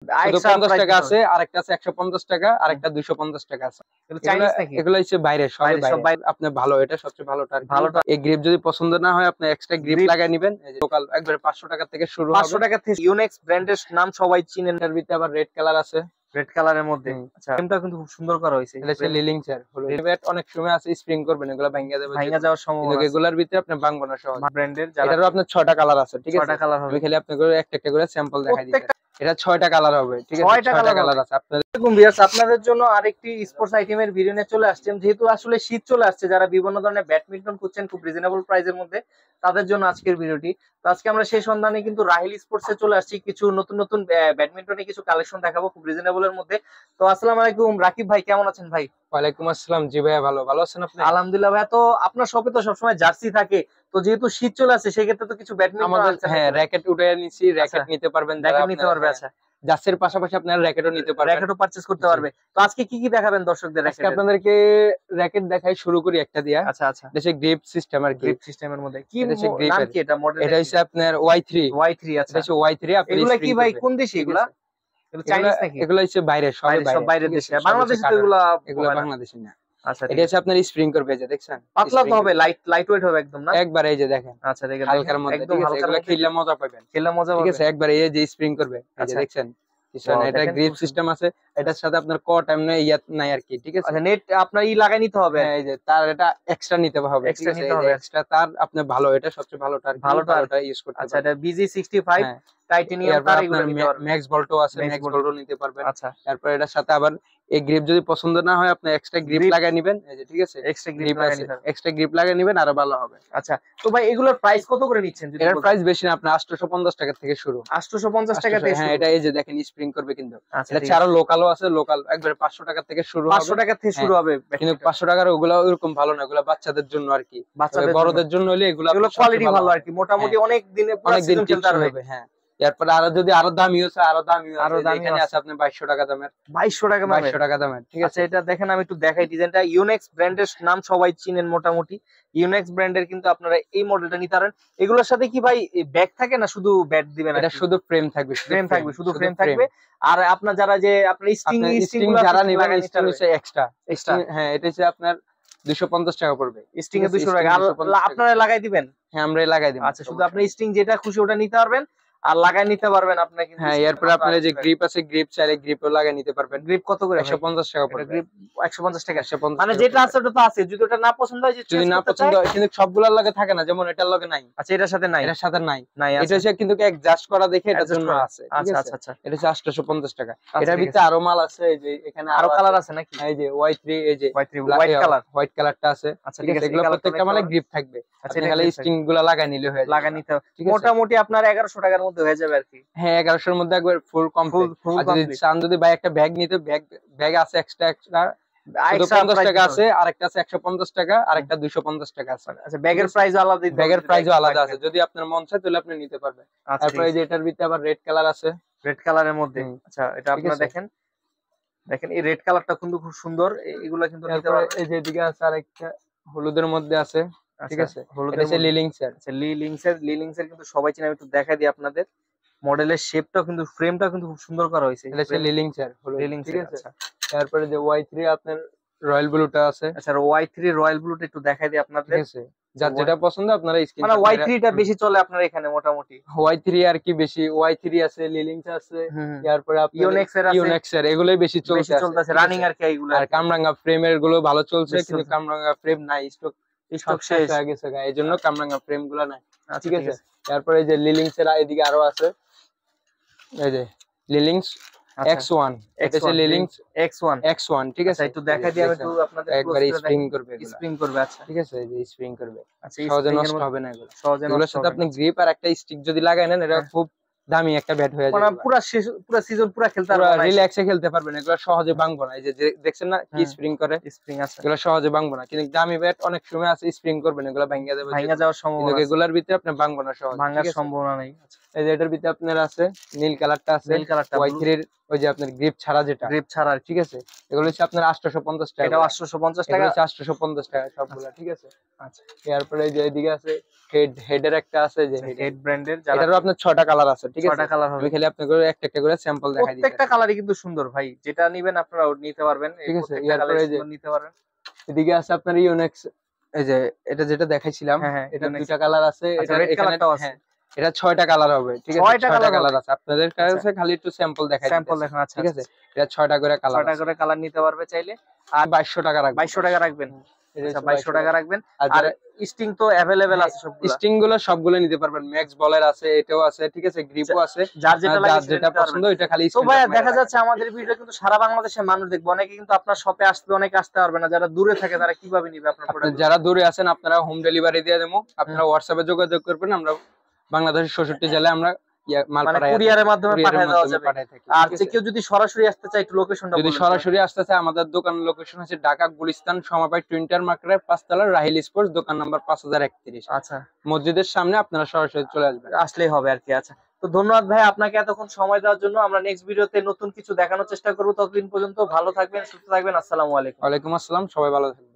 শুধু 50 টাকা আছে, আরেকটা আছে 150 টাকা, আরেকটা 250 টাকা আছে। এগুলো হচ্ছে বাইরে, সব বাইরে। আপনি ভালো, এটা সবচেয়ে ভালোটা। এই গ্রিপ যদি পছন্দ না হয়, আপনি এক্সট্রা গ্রিপ লাগাই নেবেন। এই যে লোকাল একবারে 500 টাকা থেকে শুরু হবে। 500 টাকা থেকে ইউনেক্স ব্র্যান্ডের নাম সবাই চিনেন। এর ভিতরে আবার রেড কালার আছে, রেড কালারের মধ্যে। আচ্ছা, ফ্রেমটা কিন্তু খুব সুন্দর করা হয়েছে। এটা হচ্ছে লিলিং চেয়ার। রেড অনেক সময় আছে স্প্রিং করবেন, এগুলো ভাঙা যাবে, ভাঙা যাওয়ার সম্ভাবনা কিন্তু এগুলার ভিতরে আপনি ভাঙবো না সহজ। ব্র্যান্ডের এটারও আপনার 6টা কালার আছে, ঠিক আছে? 6টা কালার হবে। আমি খালি আপনাকে একটা একটা করে স্যাম্পল দেখাই দিচ্ছি। এটা 6টা কালার হবে, ঠিক আছে? 6টা কালার আছে। আপনাদের জন্য আরেকটি স্পোর্টস আইটেমের ভিডিও নিয়ে চলে আসছেন। যেহেতু আসলে শীত চলে আসছে, যারা বিভিন্ন ধরনের ব্যাডমিন্টন খুঁজছেন খুব রিজনেবল প্রাইসের মধ্যে, তাদের জন্য আজকের ভিডিওটি। তো আজকে আমরা সেই সন্ধানে কিন্তু রাহিল স্পোর্টসে চলে আসছি। কিছু নতুন নতুন ব্যাডমিন্টনে কিছু কালেকশন দেখাবো খুব রিজনেবলের মধ্যে। তো আসসালামু আলাইকুম রাকিব ভাই, কেমন আছেন ভাই? ওয়ালাইকুম আসসালাম। জি ভাইয়া, ভালো আছেন আপনি? আলহামদুলিল্লাহ ভাইয়া। তো আপনার শপে তো সবসময় জার্সি থাকে, তো যেহেতু শীত চলে আসছে সেক্ষেত্রে তো কিছু ব্যাডমিন্টন আমাদের, হ্যাঁ, র‍্যাকেট উঠে নিছি, র‍্যাকেট নিতে পারবেন, র‍্যাকেট নিতে পারবে। আচ্ছা, জার্সির পাশাপাশি আপনারা র‍্যাকেটও নিতে পারবেন, র‍্যাকেটও পারচেজ করতে পারবে। তো আজকে কি কি দেখাবেন দর্শকদের? আজকে আপনাদেরকে র‍্যাকেট দেখাই, শুরু করি একটা দিয়া। আচ্ছা আচ্ছা, এটা গ্রিপ সিস্টেম আর গ্রিপ সিস্টেমের মধ্যে কি নাম কি এটা মডেল? এটা হচ্ছে আপনার Y3। আচ্ছা, এটা হচ্ছে Y3। এগুলা কি ভাই কোন দেশি? এগুলা চাইনিজ নাকি? এগুলা হচ্ছে বাইরে, সব বাইরের দেশে। বাংলাদেশে তো এগুলা বাংলাদেশি না। আচ্ছা, এটা হচ্ছে আপনার স্প্রিং করবে, যে দেখছেন পাতলা তো হবে, লাইট ওয়েট হবে একদম না? একবার এই যে দেখেন। আচ্ছা, দেখেন হালকার মধ্যে, একদম হালকা, এগুলা খেললে মজা পাবেন, ঠিক আছে? একবার এই যে স্প্রিং করবে, এই যে দেখছেন পিছনে এটা গ্রিপ সিস্টেম আছে। এটার সাথে আপনার কট এমনি ইয়াত নাই আর কি, ঠিক আছে? আচ্ছা, নেট আপনার লাগাই নিতে হবে। এই যে তার এটা এক্সট্রা নিতে হবে, ঠিক আছে? এক্সট্রা তার আপনি ভালো, এটা সবচেয়ে ভালোটা ইউজ করতে পারবেন। আচ্ছা, এটা BG65 টাইটেনিয়াম তার, এগুলো নিতে পারবেন। ম্যাক্স ভোল্টও আছে, ম্যাক্স ভোল্টও নিতে পারবেন। আচ্ছা, তারপর এটার সাথে আবার এই গ্রিপ যদি পছন্দ না হয়, আপনি এক্সট্রা গ্রিপ লাগাই নেবেন, এই যে, ঠিক আছে? এক্সট্রা গ্রিপ লাগাই নিতে হবে, এক্সট্রা গ্রিপ লাগাই নেবেন, আরো ভালো হবে। আচ্ছা, তো ভাই এগুলোর প্রাইস কত করে নিচ্ছেন? এর প্রাইস বেশি না, আপনার 850 টাকা থেকে শুরু। 850 টাকা থেকে? হ্যাঁ, এটা এই যে দেখেন স্প্রিং করবে কিন্তু। এটা ছাড়া লোকালও আছে, লোকাল একবারে 500 টাকা থেকে শুরু হবে। 500 টাকা থেকে শুরু হবে, কিন্তু 500 টাকার ওগুলো ওরকম ভালো না, ওগুলো বাচ্চাদের জন্য আর কি। বড়দের জন্য হলে এগুলো কোয়ালিটি ভালো আর কি, মোটামুটি অনেক দিনে পুরো সিজন খেলতে পারবে। হ্যাঁ, এরপরে আরো যদি আরো দামি আছে, এখানে আছে আপনার 2200 টাকা দামের। 2200 টাকা দামের, ঠিক আছে? এটা দেখেন, আমি একটু দেখাই ডিজাইনটা। ইউনেক্স ব্র্যান্ডের নাম সবাই চিনেন মোটামুটি। ইউনেক্স ব্র্যান্ডের কিন্তু আপনারা এই মডেলটা নিতে পারেন। এগুলোর সাথে কি ভাই ব্যাগ থাকে না, শুধু ব্যাট দিবেন? এটা শুধু ফ্রেম থাকবে, শুধু ফ্রেম থাকবে। আর আপনার যারা যে আপনার স্টিং যারা নেবেন, স্টিং হচ্ছে এক্সট্রা। হ্যাঁ, এটা হচ্ছে আপনার 250 টাকা পড়বে। স্টিং এ 200 টাকা। আর আপনারা লাগাই দিবেন? হ্যাঁ, আমরাই লাগাই দিব। আচ্ছা, শুধু আপনি স্টিং যেটা খুশি ওটা নিতে পারবেন আর লাগাই নিতে পারবেন আপনি কিন্তু। হ্যাঁ, এরপর আপনার যে গ্রিপ আছে, গ্রিপ চাইলে গ্রিপও লাগাই নিতে পারবেন। গ্রিপ কত করে? 150 টাকা পড়বে। গ্রিপ 150 টাকা। মানে যেটা আছে ওটা তো আছে, যদি ওটা না পছন্দ হয়, যদি না পছন্দ হয়, কিন্তু সবগুলোর লাগে থাকে না, যেমন এটার লগে নাই। আচ্ছা, এটার সাথে নাই? এটার সাথে নাই। এটা হচ্ছে কিন্তু অ্যাডজাস্ট করা দেখে এটার জন্য আছে। আচ্ছা আচ্ছা আচ্ছা, এটা হচ্ছে 850 টাকা। এটার ভিতরে আরো মাল আছে, এই যে এখানে আরো কালার আছে নাকি? এই যে Y3, এই যে হোয়াইট কালারটা আছে। আচ্ছা, ঠিক আছে, এগুলো প্রত্যেকটা মালে গ্রিপ থাকবে। আচ্ছা, আপনি খালি স্টিং গুলো লাগাই নিলে হয়ে যাবে। লাগাই নিতে মোটামুটি আপনার 1100 টাকার মধ্যে হয়ে যাবে আর কি। হ্যাঁ, 1100 এর মধ্যে একবার ফুল কমপ্লিট। আর যদি চান, যদি ভাই একটা ব্যাগ নিতে, ব্যাগ আছে এক্সট্রা 50 টাকা আছে, আরেকটা আছে 150 টাকা, আরেকটা 250 টাকা আছে। আচ্ছা, ব্যাগের প্রাইসও আলাদা? ব্যাগের প্রাইসও আলাদা আছে, যদি আপনার মন চায় তাহলে আপনি নিতে পারবেন। তারপর এই যে এটার ভিতরে আবার রেড কালার আছে, রেড কালারের মধ্যে। আচ্ছা, এটা আপনারা দেখেন এই রেড কালারটা কিন্তু খুব সুন্দর। এগুলো কিন্তু নিতে পারবেন। এই যে এদিকে আছে আরেকটা হলুদের মধ্যে আছে, ঠিক আছে? হলুদের মধ্যে লিলিংসের। আচ্ছা, লিলিংসের কিন্তু সবাই চিনে। আমি একটু দেখাই দিই আপনাদের। মডেলের শেপটাও কিন্তু, ফ্রেমটাও কিন্তু খুব সুন্দর করা হয়েছে। এটা হচ্ছে লিলিংসের, ঠিক আছে? আচ্ছা, তারপরে যে Y3 আপনার রয়্যাল ব্লুটা আছে। আচ্ছা, Y3 রয়্যাল ব্লুটা একটু দেখাই দিই আপনাদের। ঠিক আছে, যার যেটা পছন্দ আপনারা স্ক্রিন, মানে Y3 টা বেশি চলে আপনার এখানে মোটামুটি। Y3 আর কি বেশি, Y3 আছে, লিলিংস আছে, তারপরে আপনার ইউনেক্স এর এগুলাই বেশি চলতেছে রানিং আর কি এগুলো। আর কামরাঙ্গা ফ্রেমের গুলো ভালো চলছে, কিন্তু কামরাঙ্গা ফ্রেম নাই, স্টক শেষ হয়ে গেছে, এইজন্য কামরাঙ্গা ফ্রেম গুলো নাই। ঠিক আছে, তারপরে এই যে লিলিংস এর এদিকে আরো আছে, এই যে লিলিংস X1, এটা হচ্ছে লিলিংস X1, ঠিক আছে? একটু দেখাই দিই আমি একটু আপনাদের। একবার স্প্রিং করবে, আচ্ছা, ঠিক আছে? এই যে স্প্রিং করবে, আচ্ছা, সহজে নষ্ট হবে না এগুলো। এগুলোর সাথে আপনি গ্রিপ আর একটা স্টিক যদি লাগাই নেন, এটা খুব দামি একটা ব্যাট হয়ে যাবে। মানে পুরো সিজন পুরো খেলতে পারবেন, রিল্যাক্সে খেলতে পারবেন। এগুলো সহজে ভাঙবো না, এই যে দেখছেন না কি স্প্রিং করে, স্প্রিং আছে। এগুলো সহজে ভাঙবো না, কিন্তু দামি ব্যাট অনেক সময় আছে স্প্রিং করবেন, এগুলো ভাঙা যাবে, ভাঙা যাওয়ার সম্ভাবনা। কিন্তু এগুলোর ভিতরে আপনি ভাঙবো না, সহজে ভাঙার সম্ভাবনা নেই। এই যে এটার ভিতরে আপনার আছে নীল কালারটা আছে, নীল কালারটা Y3 এর ওই যে আপনার গ্রিপ ছাড়া যেটা, গ্রিপ ছাড়া, ঠিক আছে। এগুলো হচ্ছে আপনার 850 টাকা, এটা 850 টাকা, এগুলো হচ্ছে 850 টাকা সবগুলা, ঠিক আছে। আচ্ছা এরপরে এই যে এদিকে আছে হেডের একটা আছে, যে হেড ব্র্যান্ডের, যারা এটারও আপনার 6টা কালার আছে, ঠিক আছে। 6টা কালার হবে, আমি খালি আপনাকে একটা একটা করে স্যাম্পল দেখাই দিই, প্রত্যেকটা কালারই কিন্তু সুন্দর ভাই, যেটা নিবেন আপনারা নিতে পারবেন, এই ঠিক আছে। প্রত্যেকটা এরপরে কালারই এই যে সুন্দর নিতে পারবেন। এদিকে আছে আপনার ইউনেক্স, এই যে এটা যেটা দেখাইছিলাম, হ্যাঁ হ্যাঁ, এটা Yonex। 2টা কালার আছে, আচ্ছা, এটা রেড এখানে কালারটাও আছে, হ্যাঁ, এটা 6টা কালার হবে, ঠিক আছে। 6টা 6টা কালার কালার আছে, আপনাদের কাছে খালি একটু স্যাম্পল দেখাই স্যাম্পল দিতেছি, দেখেন, আচ্ছা ঠিক আছে। এটা 6টা করে কালার 6টা আছে, করে কালার নিতে পারবে চাইলে। আর 2200 টাকা রাখবেন, 2200 টাকা রাখবেন, এটা আচ্ছা হচ্ছে 2200 টাকা রাখবেন। আর আর স্টিং তো अवेलेबल আছে সবগুলা, স্টিং গুলো সবগুলো নিতে পারবেন, ম্যাক্স বলের আছে, এটাও আছে, ঠিক আছে, গ্রিপও আছে, যার যেটা লাগে যার সেটা যেটা নিতে পারবেন। পছন্দ ওইটা খালি তো ভাইয়া screenshot মেরে দেখা রাখবেন। যাচ্ছে আমাদের ভিডিও কিন্তু সারা বাংলাদেশের মানুষ দেখবে, অনেকে কিন্তু আপনার শপে আসবে, অনেকে আসতে পারবে না, যারা দূরে থাকে তারা কিভাবে নিবে আপনার আপনার প্রোডাক্ট? যারা দূরে আছেন আপনারা হোম ডেলিভারি দিয়ে দেবো, আপনারা হোয়াটসঅ্যাপে যোগাযোগ করবেন, আমরা বাংলাদেশের 66 জেলায় আমরা মাল মানে পাঠাই, কুরিয়ারের মাধ্যমে পাঠিয়ে দেওয়া যাবে। পাঠাই থাকি। আর ঠিক যে আছে? কেউ যদি সরাসরি আসতে চায় একটু লোকেশনটা যদি বলুন। সরাসরি আসতে চায়, আমাদের দোকানের লোকেশন হচ্ছে ঢাকা গুলিস্তান সমবায় টুইন্টার মার্কেটের 5 তলার রাহিল স্পোর্টস, দোকান নাম্বার 5031। আচ্ছা, মসজিদের সামনে, আপনারা সরাসরি চলে আসবেন, আসলেই হবে আর কি। আচ্ছা, তো ধন্যবাদ ভাই আপনাকে এতক্ষণ সময় দেওয়ার জন্য। আমরা নেক্সট ভিডিওতে নতুন কিছু দেখানোর চেষ্টা করবো, ততদিন পর্যন্ত ভালো থাকবেন, সুস্থ থাকবেন, আসসালামু আলাইকুম। ওয়ালাইকুম আসসালাম, সবাই ভালো থাকবেন।